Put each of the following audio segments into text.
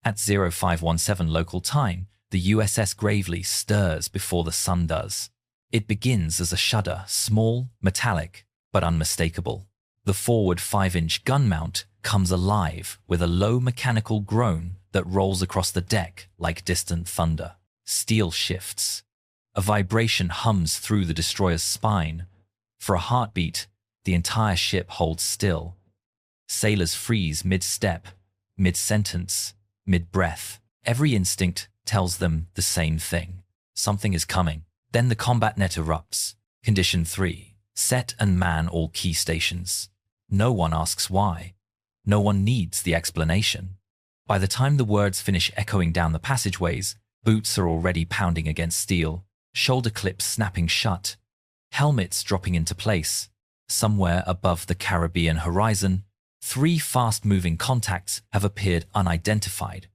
At 0517 local time, the USS Gravely stirs before the sun does. It begins as a shudder, small, metallic, but unmistakable. The forward 5-inch gun mount comes alive with a low mechanical groan that rolls across the deck like distant thunder. Steel shifts. A vibration hums through the destroyer's spine. For a heartbeat, the entire ship holds still. Sailors freeze mid-step, mid-sentence, mid-breath. Every instinct tells them the same thing. Something is coming. Then the combat net erupts. Condition 3. Set and man all key stations. No one asks why. No one needs the explanation. By the time the words finish echoing down the passageways, boots are already pounding against steel, shoulder clips snapping shut, helmets dropping into place. Somewhere above the Caribbean horizon, 3 fast-moving contacts have appeared unidentified,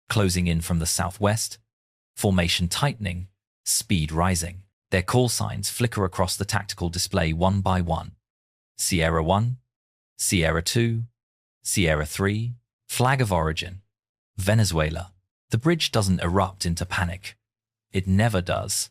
closing in from the southwest, formation tightening, speed rising. Their call signs flicker across the tactical display one by one. Sierra 1, Sierra 2, Sierra 3, flag of origin, Venezuela. The bridge doesn't erupt into panic. It never does.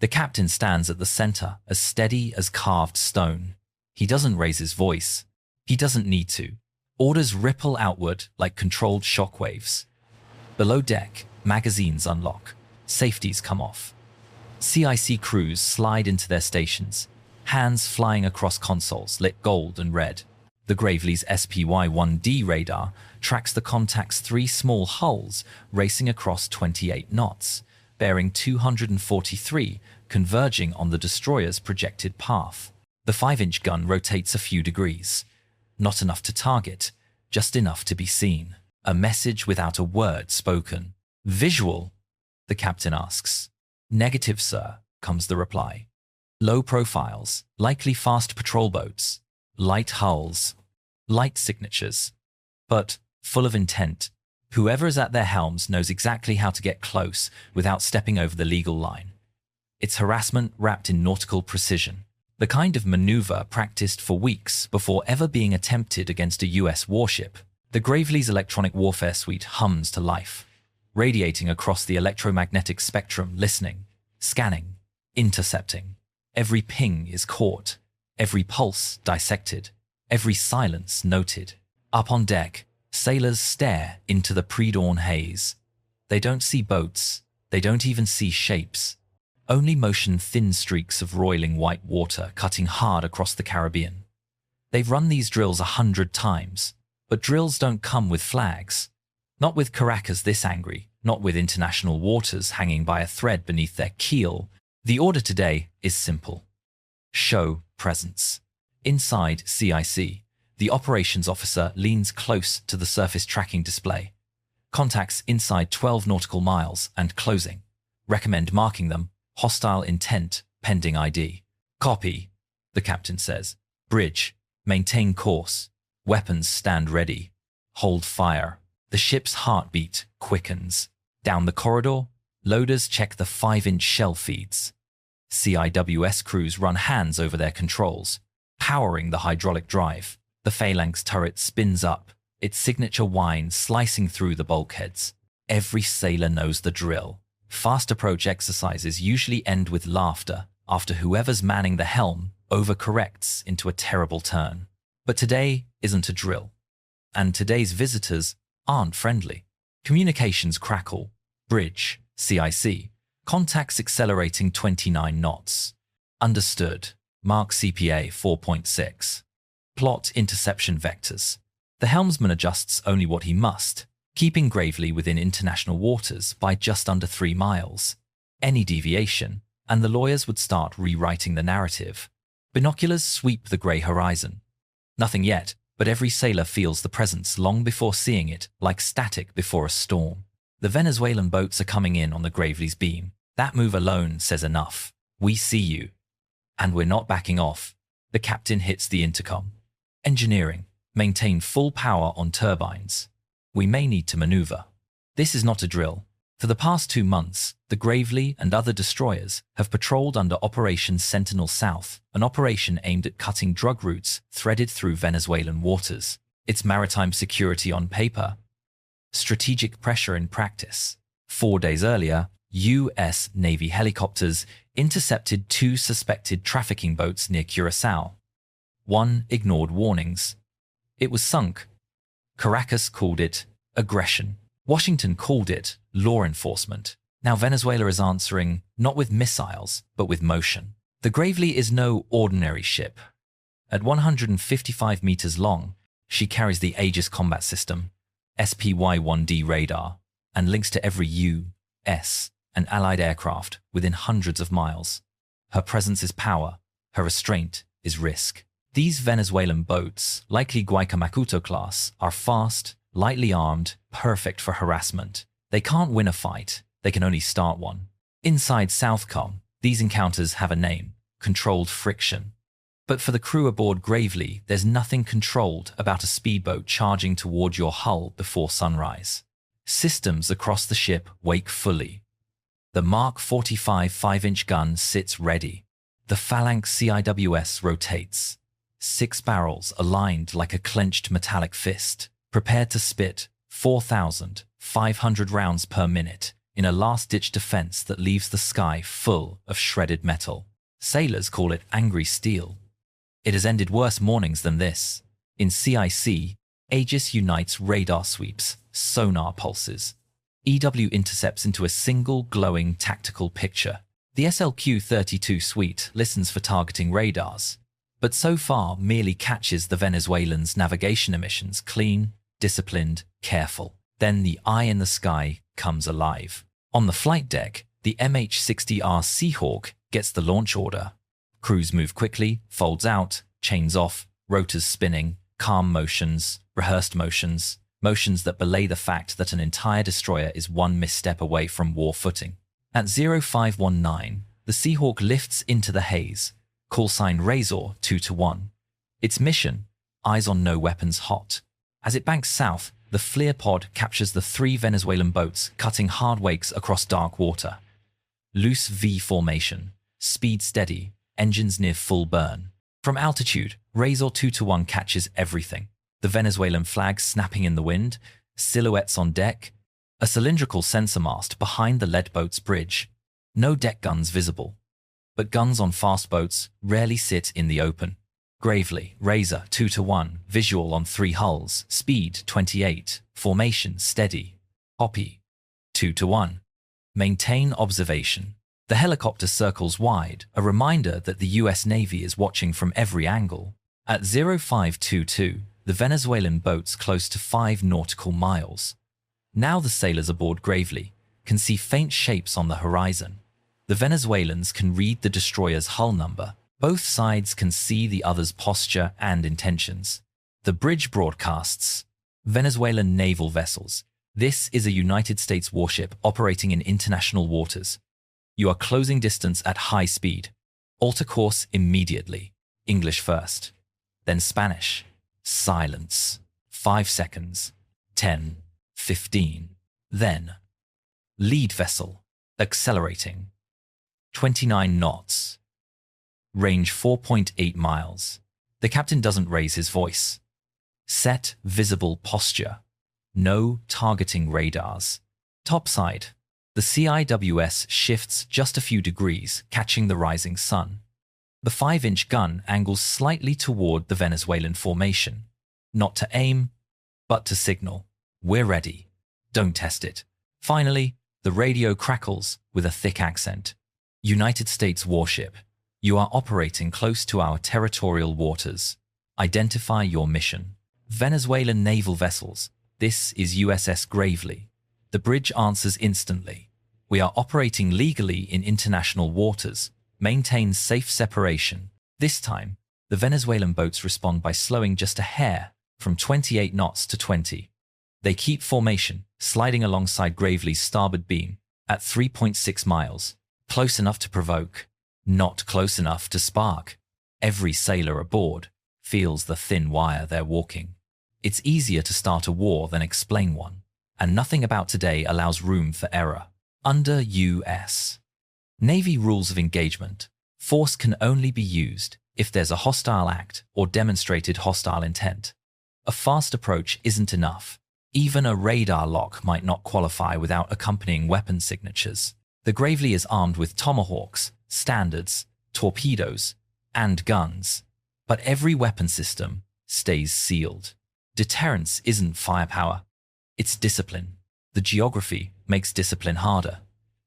The captain stands at the center, as steady as carved stone. He doesn't raise his voice. He doesn't need to. Orders ripple outward like controlled shockwaves. Below deck, magazines unlock. Safeties come off. CIC crews slide into their stations, hands flying across consoles lit gold and red. The Gravely's SPY-1D radar tracks the contact's 3 small hulls racing across 28 knots, bearing 243, converging on the destroyer's projected path. The 5-inch gun rotates a few degrees. Not enough to target, just enough to be seen. A message without a word spoken. Visual? The captain asks. Negative, sir, comes the reply. Low profiles, likely fast patrol boats. Light hulls. Light signatures. But full of intent. Whoever is at their helms knows exactly how to get close without stepping over the legal line. It's harassment wrapped in nautical precision. The kind of maneuver practiced for weeks before ever being attempted against a US warship. The Gravely's electronic warfare suite hums to life, radiating across the electromagnetic spectrum, listening, scanning, intercepting. Every ping is caught, every pulse dissected, every silence noted. Up on deck, sailors stare into the pre-dawn haze. They don't see boats, they don't even see shapes. Only motion thin streaks of roiling white water cutting hard across the Caribbean. They've run these drills 100 times, but drills don't come with flags. Not with Caracas this angry, not with international waters hanging by a thread beneath their keel. The order today is simple. Show presence. Inside CIC, the operations officer leans close to the surface tracking display. Contacts inside 12 nautical miles and closing. Recommend marking them. Hostile intent, pending ID. Copy, the captain says. Bridge, maintain course. Weapons stand ready. Hold fire. The ship's heartbeat quickens. Down the corridor, loaders check the 5-inch shell feeds. CIWS crews run hands over their controls, powering the hydraulic drive. The phalanx turret spins up, its signature whine slicing through the bulkheads. Every sailor knows the drill. Fast approach exercises usually end with laughter after whoever's manning the helm overcorrects into a terrible turn. But today isn't a drill. And today's visitors aren't friendly. Communications crackle. Bridge, CIC. Contacts accelerating 29 knots. Understood. Mark CPA 4.6. Plot interception vectors. The helmsman adjusts only what he must, keeping Gravely within international waters by just under 3 miles. Any deviation, and the lawyers would start rewriting the narrative. Binoculars sweep the grey horizon. Nothing yet, but every sailor feels the presence long before seeing it, like static before a storm. The Venezuelan boats are coming in on the Gravely's beam. That move alone says enough. We see you. And we're not backing off. The captain hits the intercom. Engineering. Maintain full power on turbines. We may need to maneuver. This is not a drill. For the past 2 months, the Gravely and other destroyers have patrolled under Operation Sentinel South, an operation aimed at cutting drug routes threaded through Venezuelan waters. It's maritime security on paper. Strategic pressure in practice. 4 days earlier, U.S. Navy helicopters intercepted 2 suspected trafficking boats near Curacao. 1 ignored warnings. It was sunk. Caracas called it aggression. Washington called it law enforcement. Now Venezuela is answering not with missiles, but with motion. The Gravely is no ordinary ship. At 155 meters long, she carries the Aegis combat system, SPY-1D radar, and links to every U.S. and allied aircraft within hundreds of miles. Her presence is power, her restraint is risk. These Venezuelan boats, likely Guaycamacuto class, are fast, lightly armed, perfect for harassment. They can't win a fight, they can only start one. Inside Southcom, these encounters have a name: controlled friction. But for the crew aboard Gravely, there's nothing controlled about a speedboat charging toward your hull before sunrise. Systems across the ship wake fully. The Mark 45 5-inch gun sits ready. The Phalanx CIWS rotates. 6 barrels aligned like a clenched metallic fist, prepared to spit 4,500 rounds per minute in a last-ditch defense that leaves the sky full of shredded metal. Sailors call it angry steel. It has ended worse mornings than this. In CIC, Aegis unites radar sweeps, sonar pulses. EW intercepts into a single glowing tactical picture. The SLQ-32 suite listens for targeting radars, but so far merely catches the Venezuelans' navigation emissions clean, disciplined, careful. Then the eye in the sky comes alive. On the flight deck, the MH-60R Seahawk gets the launch order. Crews move quickly, folds out, chains off, rotors spinning, calm motions, rehearsed motions, motions that belay the fact that an entire destroyer is one misstep away from war footing. At 0519, the Seahawk lifts into the haze, call sign Razor 2-1. Its mission, eyes on no weapons hot. As it banks south, the FLIR pod captures the 3 Venezuelan boats cutting hard wakes across dark water. Loose V formation, speed steady, engines near full burn. From altitude, Razor 2-1 catches everything. The Venezuelan flag snapping in the wind, silhouettes on deck, a cylindrical sensor mast behind the lead boat's bridge. No deck guns visible. But guns on fast boats rarely sit in the open. Gravely, Razor 2-1, visual on 3 hulls, speed 28, formation steady. Copy 2-1. Maintain observation. The helicopter circles wide, a reminder that the US Navy is watching from every angle. At 0522, the Venezuelan boats close to 5 nautical miles. Now the sailors aboard Gravely can see faint shapes on the horizon. The Venezuelans can read the destroyer's hull number. Both sides can see the other's posture and intentions. The bridge broadcasts, Venezuelan naval vessels. This is a United States warship operating in international waters. You are closing distance at high speed. Alter course immediately. English first. Then Spanish. Silence. 5 seconds. 10. 15. Then. Lead vessel. Accelerating. 29 knots. Range 4.8 miles. The captain doesn't raise his voice. Set visible posture. No targeting radars. Topside. The CIWS shifts just a few degrees, catching the rising sun. The 5-inch gun angles slightly toward the Venezuelan formation. Not to aim, but to signal. We're ready. Don't test it. Finally, the radio crackles with a thick accent. United States warship. You are operating close to our territorial waters. Identify your mission. Venezuelan naval vessels. This is USS Gravely. The bridge answers instantly. We are operating legally in international waters. Maintain safe separation. This time, the Venezuelan boats respond by slowing just a hair, from 28 knots to 20. They keep formation, sliding alongside Gravely's starboard beam, at 3.6 miles. Close enough to provoke, not close enough to spark. Every sailor aboard feels the thin wire they're walking. It's easier to start a war than explain one, and nothing about today allows room for error. Under U.S. Navy rules of engagement, force can only be used if there's a hostile act or demonstrated hostile intent. A fast approach isn't enough. Even a radar lock might not qualify without accompanying weapon signatures. The Gravely is armed with tomahawks, standards, torpedoes, and guns, but every weapon system stays sealed. Deterrence isn't firepower, it's discipline. The geography makes discipline harder.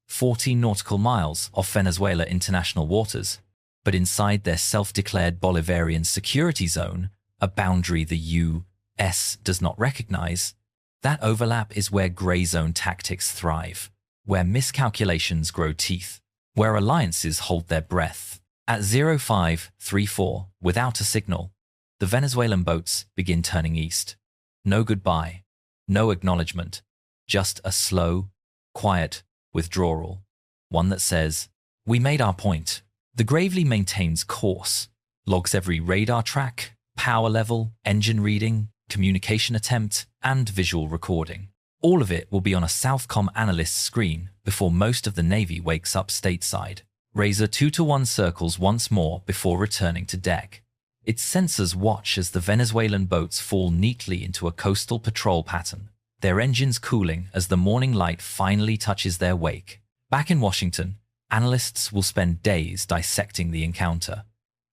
14 nautical miles off Venezuela international waters, but inside their self-declared Bolivarian security zone, a boundary the U.S. does not recognize, that overlap is where gray zone tactics thrive, where miscalculations grow teeth, where alliances hold their breath. At 0534, without a signal, the Venezuelan boats begin turning east. No goodbye, no acknowledgement, just a slow, quiet withdrawal. One that says, "We made our point." The Gravely maintains course, logs every radar track, power level, engine reading, communication attempt, and visual recording. All of it will be on a Southcom analyst's screen before most of the Navy wakes up stateside. Razor 2-to-1 circles once more before returning to deck. Its sensors watch as the Venezuelan boats fall neatly into a coastal patrol pattern, their engines cooling as the morning light finally touches their wake. Back in Washington, analysts will spend days dissecting the encounter.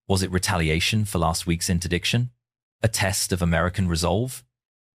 Was it retaliation for last week's interdiction? A test of American resolve?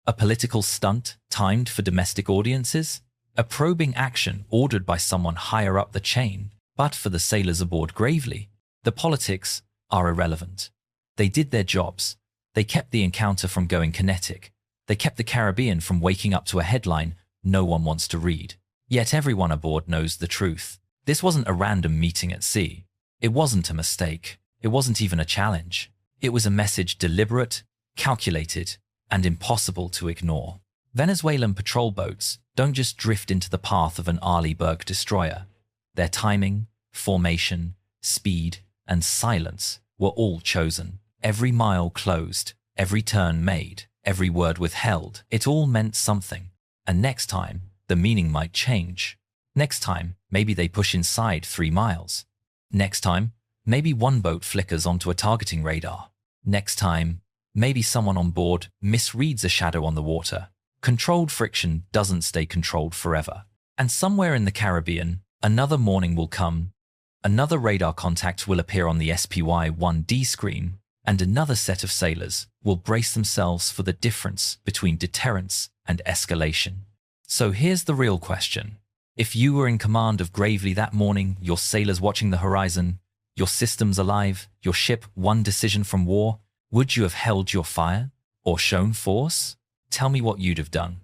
A political stunt timed for domestic audiences? A probing action ordered by someone higher up the chain? But for the sailors aboard Gravely, the politics are irrelevant. They did their jobs. They kept the encounter from going kinetic. They kept the Caribbean from waking up to a headline no one wants to read. Yet everyone aboard knows the truth. This wasn't a random meeting at sea. It wasn't a mistake. It wasn't even a challenge. It was a message deliberate, calculated, and impossible to ignore. Venezuelan patrol boats don't just drift into the path of an Arleigh-Burke destroyer. Their timing, formation, speed, and silence were all chosen. Every mile closed, every turn made, every word withheld. It all meant something. And next time, the meaning might change. Next time, maybe they push inside 3 miles. Next time, maybe one boat flickers onto a targeting radar. Next time, maybe someone on board misreads a shadow on the water. Controlled friction doesn't stay controlled forever. And somewhere in the Caribbean, another morning will come, another radar contact will appear on the SPY-1D screen, and another set of sailors will brace themselves for the difference between deterrence and escalation. So here's the real question. If you were in command of Gravely that morning, your sailors watching the horizon, your systems alive, your ship one decision from war, would you have held your fire or shown force? Tell me what you'd have done.